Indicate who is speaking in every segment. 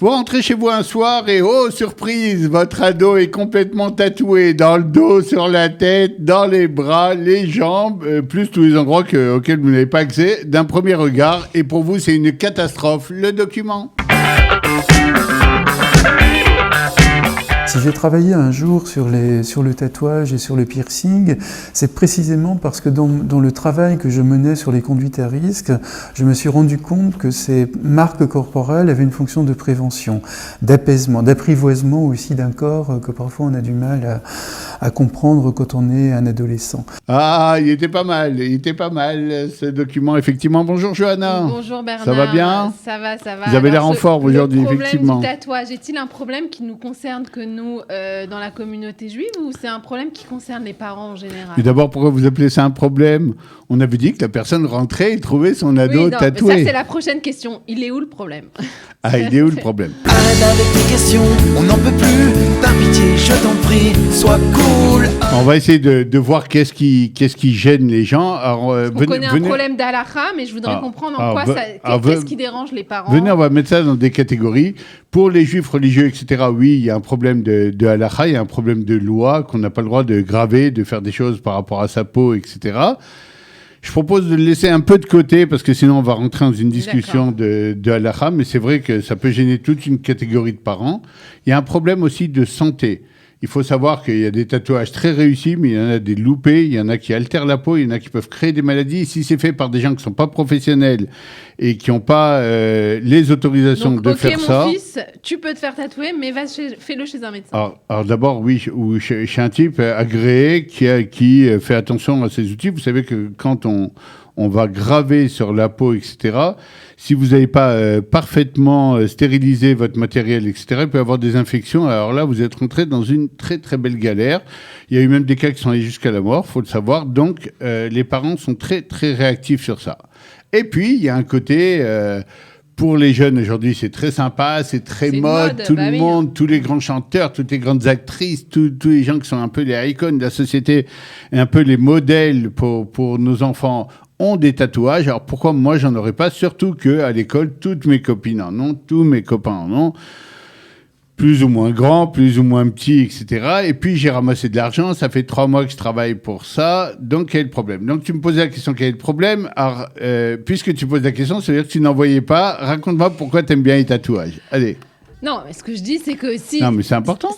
Speaker 1: Vous rentrez chez vous un soir et oh, surprise, votre ado est complètement tatoué dans le dos, sur la tête, dans les bras, les jambes, plus tous les endroits auxquels vous n'avez pas accès d'un premier regard. Et pour vous, c'est une catastrophe. Le document.
Speaker 2: Si j'ai travaillé un jour sur le tatouage et sur le piercing, c'est précisément parce que dans le travail que je menais sur les conduites à risque, je me suis rendu compte que ces marques corporelles avaient une fonction de prévention, d'apaisement, d'apprivoisement aussi d'un corps que parfois on a du mal à comprendre quand on est un adolescent.
Speaker 1: Ah, il était pas mal, ce document, effectivement. Bonjour Johanna.
Speaker 3: Bonjour Bernard.
Speaker 1: Ça va bien ?
Speaker 3: Ça va.
Speaker 1: Vous avez l'air en forme aujourd'hui, effectivement.
Speaker 3: Le problème du tatouage, est-il un problème qui nous concerne que nous, dans la communauté juive, ou c'est un problème qui concerne les parents en général ?
Speaker 1: Mais d'abord, pourquoi vous appelez ça un problème ? On avait dit que la personne rentrait et trouvait son ado tatoué.
Speaker 3: Ça, c'est la prochaine question. Il est où le problème ?
Speaker 1: Ah, il est où le problème ?
Speaker 4: Arrête avec tes questions, on n'en peut plus. Par pitié, je t'en prie, sois cool.
Speaker 1: On va essayer de voir qu'est-ce qui gêne les gens. Alors,
Speaker 3: on connaît un problème d'halakha, mais je voudrais comprendre qu'est-ce qui dérange les parents.
Speaker 1: Venez, on va mettre ça dans des catégories. Pour les juifs religieux, etc., oui, il y a un problème de halakha, il y a un problème de loi, qu'on n'a pas le droit de graver, de faire des choses par rapport à sa peau, etc. Je propose de le laisser un peu de côté, parce que sinon on va rentrer dans une discussion de halakha, mais c'est vrai que ça peut gêner toute une catégorie de parents. Il y a un problème aussi de santé. Il faut savoir qu'il y a des tatouages très réussis, mais il y en a des loupés, il y en a qui altèrent la peau, il y en a qui peuvent créer des maladies. Et si c'est fait par des gens qui ne sont pas professionnels et qui n'ont pas les autorisations de faire ça...
Speaker 3: Donc, mon fils, tu peux te faire tatouer, mais fais-le chez un médecin.
Speaker 1: Alors d'abord, oui, ou chez un type agréé qui fait attention à ses outils. Vous savez que quand on va graver sur la peau, etc., si vous n'avez pas parfaitement stérilisé votre matériel, etc., il peut y avoir des infections. Alors là, vous êtes rentré dans une très, très belle galère. Il y a eu même des cas qui sont allés jusqu'à la mort, il faut le savoir. Donc, les parents sont très, très réactifs sur ça. Et puis, il y a un côté... pour les jeunes, aujourd'hui, c'est très sympa, c'est très mode. Tout le monde, tous les grands chanteurs, toutes les grandes actrices, tous les gens qui sont un peu les icônes de la société et un peu les modèles pour nos enfants ont des tatouages. Alors pourquoi moi j'en aurais pas ? Surtout qu'à l'école, toutes mes copines en ont, tous mes copains en ont, plus ou moins grands, plus ou moins petits, etc. Et puis j'ai ramassé de l'argent, ça fait 3 mois que je travaille pour ça, donc quel est le problème ? Donc tu me posais la question, quel est le problème ? Alors, puisque tu poses la question, ça veut dire que tu n'en voyais pas. Raconte-moi pourquoi tu aimes bien les tatouages. Allez.
Speaker 3: Non, mais ce que je dis, c'est que si...
Speaker 1: Non, mais c'est important.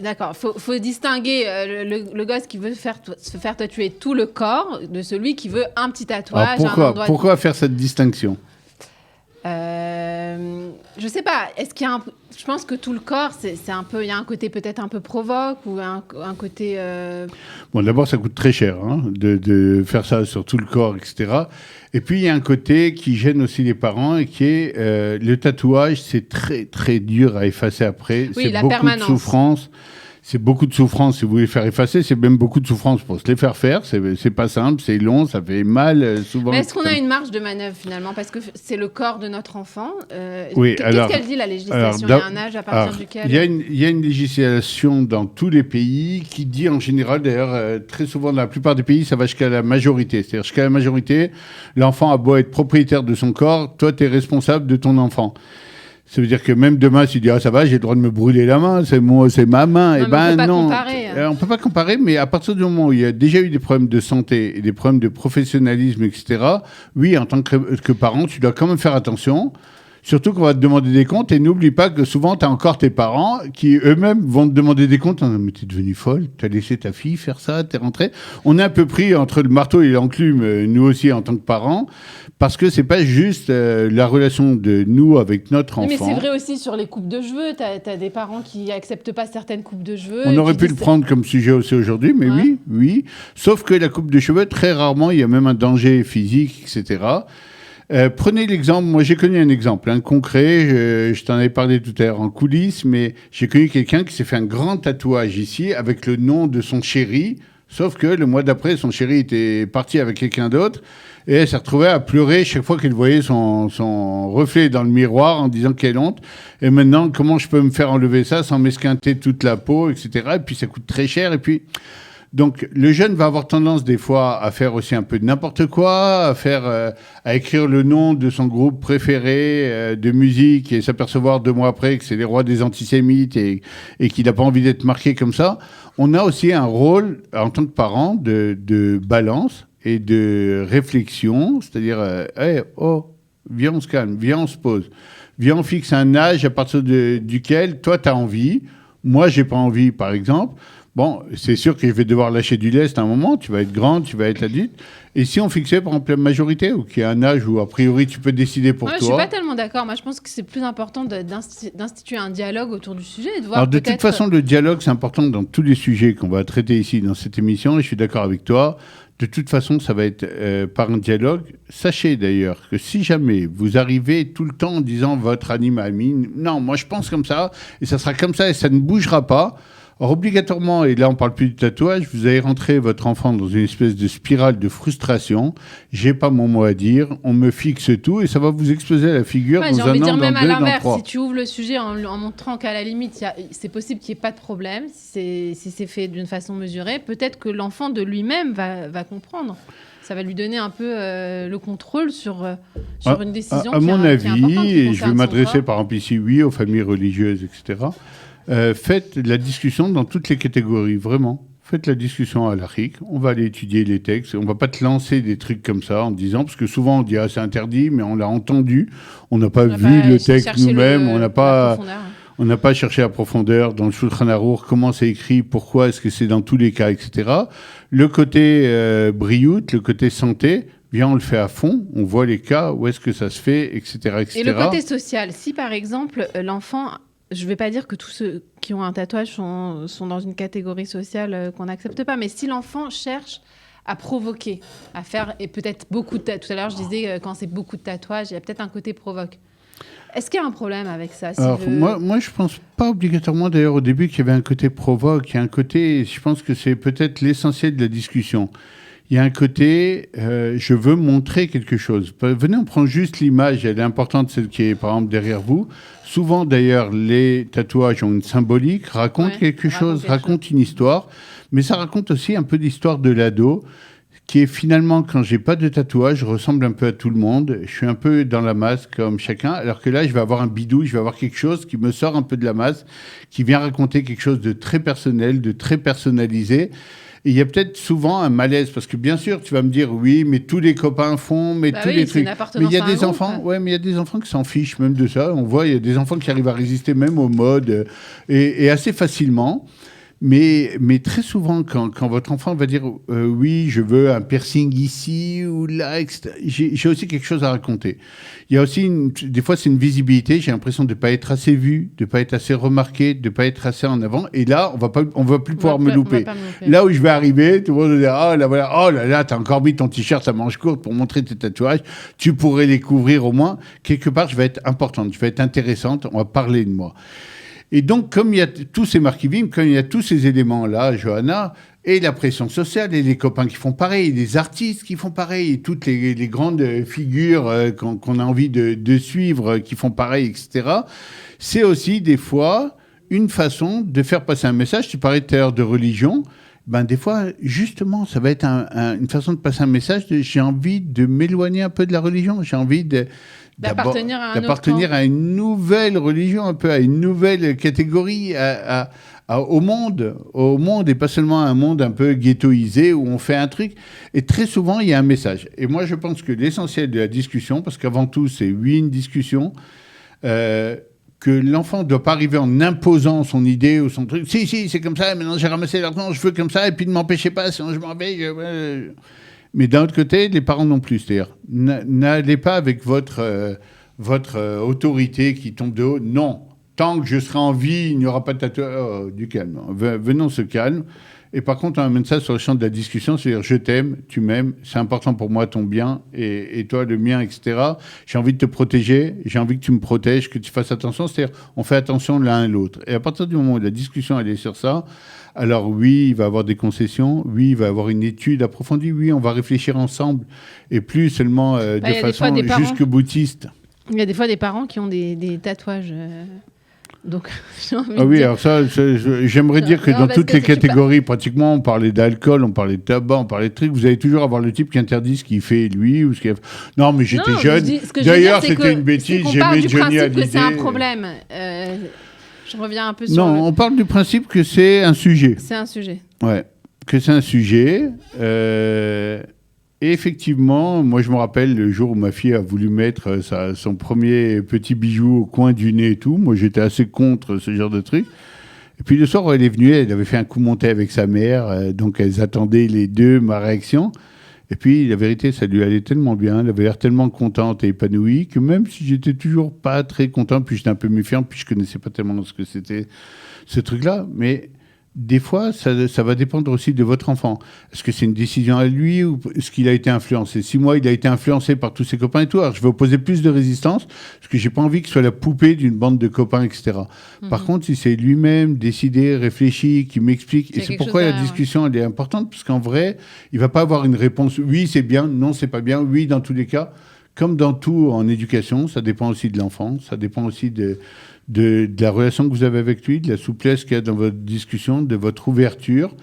Speaker 3: D'accord, faut distinguer le gosse qui veut se faire tatouer tout le corps de celui qui veut un petit tatouage.
Speaker 1: Alors pourquoi faire cette distinction ?
Speaker 3: Je sais pas. Est-ce qu'il y a je pense que tout le corps, c'est un peu. Il y a un côté peut-être un peu provoque ou un côté.
Speaker 1: Bon, d'abord, ça coûte très cher de faire ça sur tout le corps, etc. Et puis, il y a un côté qui gêne aussi les parents et qui est le tatouage, c'est très, très dur à effacer après.
Speaker 3: Oui,
Speaker 1: c'est
Speaker 3: la
Speaker 1: beaucoup
Speaker 3: permanence.
Speaker 1: de souffrance. C'est beaucoup de souffrance si vous voulez faire effacer. C'est même beaucoup de souffrance pour se les faire faire. C'est pas simple, c'est long, ça fait mal souvent.
Speaker 3: Mais est-ce qu'on a une marge de manœuvre finalement ? Parce que c'est le corps de notre enfant.
Speaker 1: Oui,
Speaker 3: qu'est-ce qu'elle dit la législation ? Il y a un âge à partir duquel...
Speaker 1: Il y a une législation dans tous les pays qui dit en général, d'ailleurs très souvent dans la plupart des pays, ça va jusqu'à la majorité. C'est-à-dire jusqu'à la majorité, l'enfant a beau être propriétaire de son corps, toi tu es responsable de ton enfant. Ça veut dire que même demain, si tu dis « Ah, ça va, j'ai le droit de me brûler la main, c'est ma main. »
Speaker 3: Non, on
Speaker 1: ne peut pas comparer, mais à partir du moment où il y a déjà eu des problèmes de santé et des problèmes de professionnalisme, etc., oui, en tant que parent, tu dois quand même faire attention. Surtout qu'on va te demander des comptes et n'oublie pas que souvent, tu as encore tes parents qui eux-mêmes vont te demander des comptes. Mais t'es devenue folle, tu as laissé ta fille faire ça, t'es rentrée. On est un peu pris entre le marteau et l'enclume, nous aussi en tant que parents, parce que c'est pas juste la relation de nous avec notre enfant.
Speaker 3: Mais c'est vrai aussi sur les coupes de cheveux. T'as des parents qui acceptent pas certaines coupes de cheveux.
Speaker 1: On aurait pu le prendre comme sujet aussi aujourd'hui, mais
Speaker 3: ouais.
Speaker 1: oui. Sauf que la coupe de cheveux, très rarement, il y a même un danger physique, etc. Prenez l'exemple, moi j'ai connu un exemple concret, je t'en avais parlé tout à l'heure en coulisses, mais j'ai connu quelqu'un qui s'est fait un grand tatouage ici avec le nom de son chéri, sauf que le mois d'après, son chéri était parti avec quelqu'un d'autre et elle s'est retrouvée à pleurer chaque fois qu'elle voyait son reflet dans le miroir en disant quelle honte. Et maintenant, comment je peux me faire enlever ça sans m'esquinter toute la peau, etc. Et puis ça coûte très cher et puis... Donc, le jeune va avoir tendance des fois à faire aussi un peu de n'importe quoi, à écrire le nom de son groupe préféré de musique et s'apercevoir 2 mois après que c'est les rois des antisémites et qu'il n'a pas envie d'être marqué comme ça. On a aussi un rôle en tant que parent de balance et de réflexion, c'est-à-dire, hey, oh, viens, on se calme, viens, on se pose, viens, on fixe un âge à partir duquel toi, tu as envie, moi, j'ai pas envie, par exemple. Bon, c'est sûr que je vais devoir lâcher du lest à un moment, tu vas être grande, tu vas être adulte. Et si on fixait, par exemple, la majorité, ou qu'il y a un âge où, a priori, tu peux décider pour toi.
Speaker 3: Je suis pas tellement d'accord. Moi, je pense que c'est plus important d'instituer un dialogue autour du sujet et de voir.
Speaker 1: Alors, de toute façon, le dialogue, c'est important dans tous les sujets qu'on va traiter ici dans cette émission, et je suis d'accord avec toi. De toute façon, ça va être par un dialogue. Sachez d'ailleurs que si jamais vous arrivez tout le temps en disant votre animal, non, moi je pense comme ça, et ça sera comme ça, et ça ne bougera pas. Or, obligatoirement, et là on parle plus du tatouage, vous allez rentrer votre enfant dans une espèce de spirale de frustration. J'ai pas mon mot à dire, on me fixe tout, et ça va vous exploser à la figure dans un an, dans 2, dans 3. J'ai envie de dire même à l'inverse,
Speaker 3: si tu ouvres le sujet en montrant qu'à la limite, c'est possible qu'il n'y ait pas de problème, si c'est fait d'une façon mesurée, peut-être que l'enfant de lui-même va comprendre. Ça va lui donner un peu le contrôle sur une décision
Speaker 1: à mon avis,
Speaker 3: et
Speaker 1: je vais m'adresser par exemple ici, oui, aux familles religieuses, etc. Faites la discussion dans toutes les catégories, vraiment. Faites la discussion à l'ARIC, on va aller étudier les textes, on ne va pas te lancer des trucs comme ça en disant, parce que souvent on dit c'est interdit, mais on l'a entendu, on n'a pas vu le texte nous-mêmes, on n'a pas cherché à profondeur dans le Shulchan Aruch, comment c'est écrit, pourquoi est-ce que c'est dans tous les cas, etc. Le côté briout, le côté santé, bien, on le fait à fond, on voit les cas, où est-ce que ça se fait, etc., etc.
Speaker 3: Et le côté social, si par exemple l'enfant... Je ne vais pas dire que tous ceux qui ont un tatouage sont dans une catégorie sociale qu'on n'accepte pas, mais si l'enfant cherche à provoquer, à faire, et peut-être beaucoup de tatouages, tout à l'heure je disais quand c'est beaucoup de tatouages, il y a peut-être un côté provoque. Est-ce qu'il y a un problème avec ça
Speaker 1: moi, je ne pense pas obligatoirement d'ailleurs au début qu'il y avait un côté provoque, il y a un côté, je pense que c'est peut-être l'essentiel de la discussion. Il y a un côté, je veux montrer quelque chose. Venez, on prend juste l'image, elle est importante, celle qui est par exemple derrière vous. Souvent d'ailleurs, les tatouages ont une symbolique, racontent quelque chose, racontent une histoire, mais ça raconte aussi un peu l'histoire de l'ado, qui est finalement, quand j'ai pas de tatouage, je ressemble un peu à tout le monde, je suis un peu dans la masse comme chacun, alors que là, je vais avoir un bidouille, je vais avoir quelque chose qui me sort un peu de la masse, qui vient raconter quelque chose de très personnel, de très personnalisé. Et il y a peut-être souvent un malaise, parce que bien sûr, tu vas me dire, oui, mais tous les copains font, mais tous les trucs. Mais il y a des enfants, mais il y a des enfants qui s'en fichent même de ça. On voit, il y a des enfants qui arrivent à résister même aux modes, et assez facilement. Mais très souvent, quand votre enfant va dire, oui, je veux un piercing ici ou là, etc., j'ai aussi quelque chose à raconter. Il y a aussi, des fois, c'est une visibilité. J'ai l'impression de ne pas être assez vu, de ne pas être assez remarqué, de ne pas être assez en avant. Et là, on va plus pouvoir me louper. Là où je vais arriver, tout le monde va dire, oh là, t'as encore mis ton t-shirt à manches courtes pour montrer tes tatouages. Tu pourrais les couvrir au moins. Quelque part, je vais être importante, je vais être intéressante. On va parler de moi. Et donc, comme il y a tous ces marquivim, comme il y a tous ces éléments-là, Johanna, et la pression sociale, et les copains qui font pareil, et les artistes qui font pareil, et toutes les grandes figures qu'on a envie de suivre, qui font pareil, etc., c'est aussi des fois une façon de faire passer un message. Tu parlais tout à l'heure de religion. Des fois, justement, ça va être une façon de passer un message de j'ai envie de m'éloigner un peu de la religion, j'ai envie d'appartenir à une nouvelle religion, un peu à une nouvelle catégorie, au monde, et pas seulement à un monde un peu ghettoisé où on fait un truc. Et très souvent, il y a un message. Et moi, je pense que l'essentiel de la discussion, parce qu'avant tout, c'est une discussion, que l'enfant ne doit pas arriver en imposant son idée ou son truc. Si, c'est comme ça, maintenant j'ai ramassé l'argent, je veux comme ça, et puis ne m'empêchez pas, sinon je m'en vais. Mais d'un autre côté, les parents non plus. C'est-à-dire, n'allez pas avec votre autorité qui tombe de haut. Non, tant que je serai en vie, il n'y aura pas de tatouage. Du calme. Venons se calme. Et par contre, on amène ça sur le champ de la discussion, c'est-à-dire je t'aime, tu m'aimes, c'est important pour moi ton bien, et toi le mien, etc. J'ai envie de te protéger, j'ai envie que tu me protèges, que tu fasses attention, c'est-à-dire on fait attention l'un à l'autre. Et à partir du moment où la discussion elle est sur ça, alors oui, il va y avoir des concessions, oui, il va y avoir une étude approfondie, oui, on va réfléchir ensemble, et plus seulement de façon jusque boutiste.
Speaker 3: Il y a des fois des parents qui ont des tatouages... Donc, j'ai envie
Speaker 1: Ah
Speaker 3: de
Speaker 1: oui,
Speaker 3: dire...
Speaker 1: alors ça, j'aimerais dire que
Speaker 3: Non,
Speaker 1: dans
Speaker 3: parce
Speaker 1: toutes
Speaker 3: que
Speaker 1: les
Speaker 3: si tu
Speaker 1: catégories, pratiquement, on parlait d'alcool, on parlait de tabac, on parlait de trucs, vous allez toujours avoir le type qui interdit ce qu'il fait lui ou ce qu'il a... Non, mais j'étais
Speaker 3: Non,
Speaker 1: jeune.
Speaker 3: ce que je veux
Speaker 1: D'ailleurs,
Speaker 3: dire, c'est
Speaker 1: c'était
Speaker 3: que-
Speaker 1: une bêtise,
Speaker 3: c'est qu'on part
Speaker 1: j'aimais
Speaker 3: du
Speaker 1: Johnny
Speaker 3: principe que c'est un
Speaker 1: Hallyday.
Speaker 3: problème. Je reviens un peu sur
Speaker 1: Non, on parle du principe que c'est un sujet.
Speaker 3: C'est un sujet.
Speaker 1: Ouais, que c'est un sujet. Et effectivement, moi je me rappelle le jour où ma fille a voulu mettre son premier petit bijou au coin du nez et tout. Moi j'étais assez contre ce genre de truc. Et puis le soir où elle est venue, elle avait fait un coup monté avec sa mère. Donc elles attendaient les deux ma réaction. Et puis la vérité, ça lui allait tellement bien. Elle avait l'air tellement contente et épanouie que même si j'étais toujours pas très content, puis j'étais un peu méfiant, puis je connaissais pas tellement ce que c'était ce truc-là. Mais des fois, ça va dépendre aussi de votre enfant. Est-ce que c'est une décision à lui ou est-ce qu'il a été influencé? Si moi, il a été influencé par tous ses copains et tout, alors je vais opposer plus de résistance parce que j'ai pas envie qu'il soit la poupée d'une bande de copains, etc. Par contre, si c'est lui-même décidé, réfléchi, qui m'explique,
Speaker 3: Il y
Speaker 1: et
Speaker 3: a
Speaker 1: c'est
Speaker 3: quelque
Speaker 1: pourquoi
Speaker 3: chose
Speaker 1: la
Speaker 3: derrière,
Speaker 1: discussion, elle est importante, parce qu'en vrai, il va pas avoir une réponse, oui, c'est bien, non, c'est pas bien, oui, dans tous les cas. Comme dans tout en éducation, ça dépend aussi de l'enfant, ça dépend aussi de la relation que vous avez avec lui, de la souplesse qu'il y a dans votre discussion, de votre ouverture.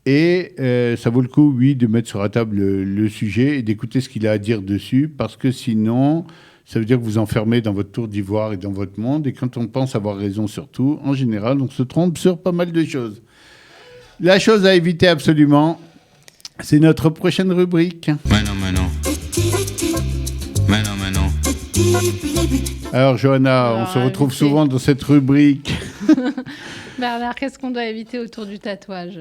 Speaker 1: Et ça vaut le coup, oui, de mettre sur la table le sujet et d'écouter ce qu'il a à dire dessus, parce que sinon, ça veut dire que vous enfermez dans votre tour d'ivoire et dans votre monde. Et quand on pense avoir raison sur tout, en général, on se trompe sur pas mal de choses. La chose à éviter absolument, c'est notre prochaine rubrique.
Speaker 5: Maintenant.
Speaker 1: Alors, Johanna,
Speaker 3: Alors,
Speaker 1: on se retrouve
Speaker 3: éviter.
Speaker 1: souvent dans cette rubrique.
Speaker 3: Bernard, qu'est-ce qu'on doit éviter autour du tatouage?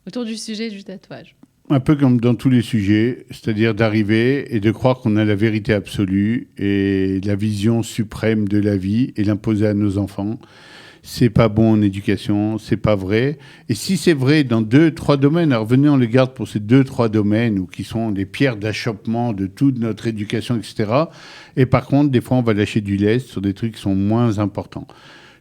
Speaker 3: Autour du sujet du tatouage?
Speaker 1: Un peu comme dans tous les sujets, c'est-à-dire d'arriver et de croire qu'on a la vérité absolue et la vision suprême de la vie et l'imposer à nos enfants. C'est pas bon en éducation, c'est pas vrai. Et si c'est vrai dans 2-3 domaines, alors venez on les garde pour ces 2-3 domaines ou qui sont les pierres d'achoppement de toute notre éducation, etc. Et par contre, des fois, on va lâcher du lest sur des trucs qui sont moins importants.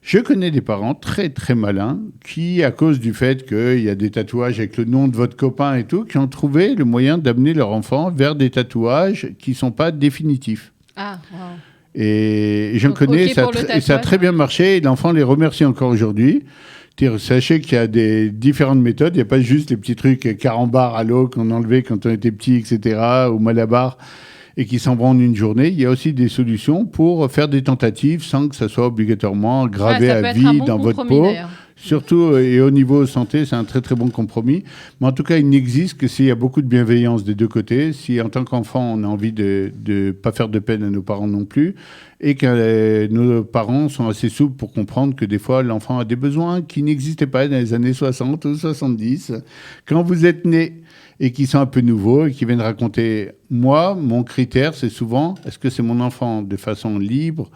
Speaker 1: Je connais des parents très très malins qui, à cause du fait qu'il y a des tatouages avec le nom de votre copain et tout, qui ont trouvé le moyen d'amener leur enfant vers des tatouages qui sont pas définitifs.
Speaker 3: Ah, wow.
Speaker 1: Et j'en
Speaker 3: Donc,
Speaker 1: connais,
Speaker 3: ok
Speaker 1: ça,
Speaker 3: pour le
Speaker 1: et ça a
Speaker 3: tatouage,
Speaker 1: très bien marché, et l'enfant les remercie encore aujourd'hui. Sachez qu'il y a des différentes méthodes, il n'y a pas juste les petits trucs carambar à l'eau qu'on enlevait quand on était petit, etc., ou malabar, et qui s'en vont en une journée. Il y a aussi des solutions pour faire des tentatives sans que ça soit obligatoirement gravé
Speaker 3: Ouais, ça peut
Speaker 1: à
Speaker 3: être un
Speaker 1: vie
Speaker 3: bon
Speaker 1: dans votre
Speaker 3: compromis,
Speaker 1: peau.
Speaker 3: d'ailleurs.
Speaker 1: Surtout, et au niveau santé, c'est un très très bon compromis. Mais en tout cas, il n'existe que s'il y a beaucoup de bienveillance des deux côtés, si en tant qu'enfant, on a envie de ne pas faire de peine à nos parents non plus, et que nos parents sont assez souples pour comprendre que des fois, l'enfant a des besoins qui n'existaient pas dans les années 60 ou 70, quand vous êtes né, et qui sont un peu nouveaux, et qui viennent raconter. Moi, mon critère, c'est souvent, est-ce que c'est mon enfant de façon libre,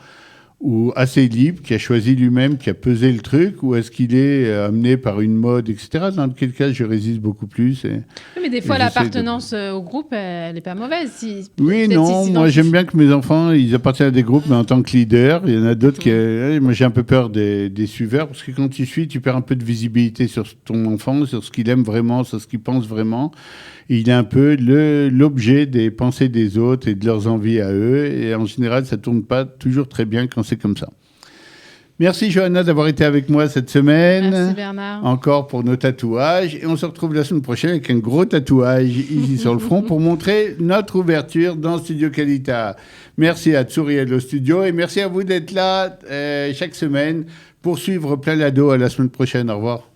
Speaker 1: ou assez libre, qui a choisi lui-même, qui a pesé le truc, ou est-ce qu'il est amené par une mode, etc. Dans quel cas, je résiste beaucoup plus.
Speaker 3: Oui, mais des fois,
Speaker 1: Et j'essaie
Speaker 3: l'appartenance au groupe, elle n'est pas mauvaise.
Speaker 1: Oui,
Speaker 3: peut-être
Speaker 1: non,
Speaker 3: s'ils
Speaker 1: moi
Speaker 3: s'identifient-
Speaker 1: j'aime bien que mes enfants, ils appartiennent à des groupes, mais en tant que leader. Il y en a d'autres qui... moi j'ai un peu peur des suiveurs, parce que quand tu suis, tu perds un peu de visibilité sur ton enfant, sur ce qu'il aime vraiment, sur ce qu'il pense vraiment. Et il est un peu l'objet des pensées des autres et de leurs envies à eux. Et en général, ça tourne pas toujours très bien quand c'est comme ça. Merci Johanna d'avoir été avec moi cette semaine.
Speaker 3: Merci Bernard.
Speaker 1: Encore pour nos tatouages. Et on se retrouve la semaine prochaine avec un gros tatouage ici sur le front pour montrer notre ouverture dans Studio Qualita. Merci à Tsuriel au studio et merci à vous d'être là chaque semaine pour suivre Plein Lado. À la semaine prochaine. Au revoir.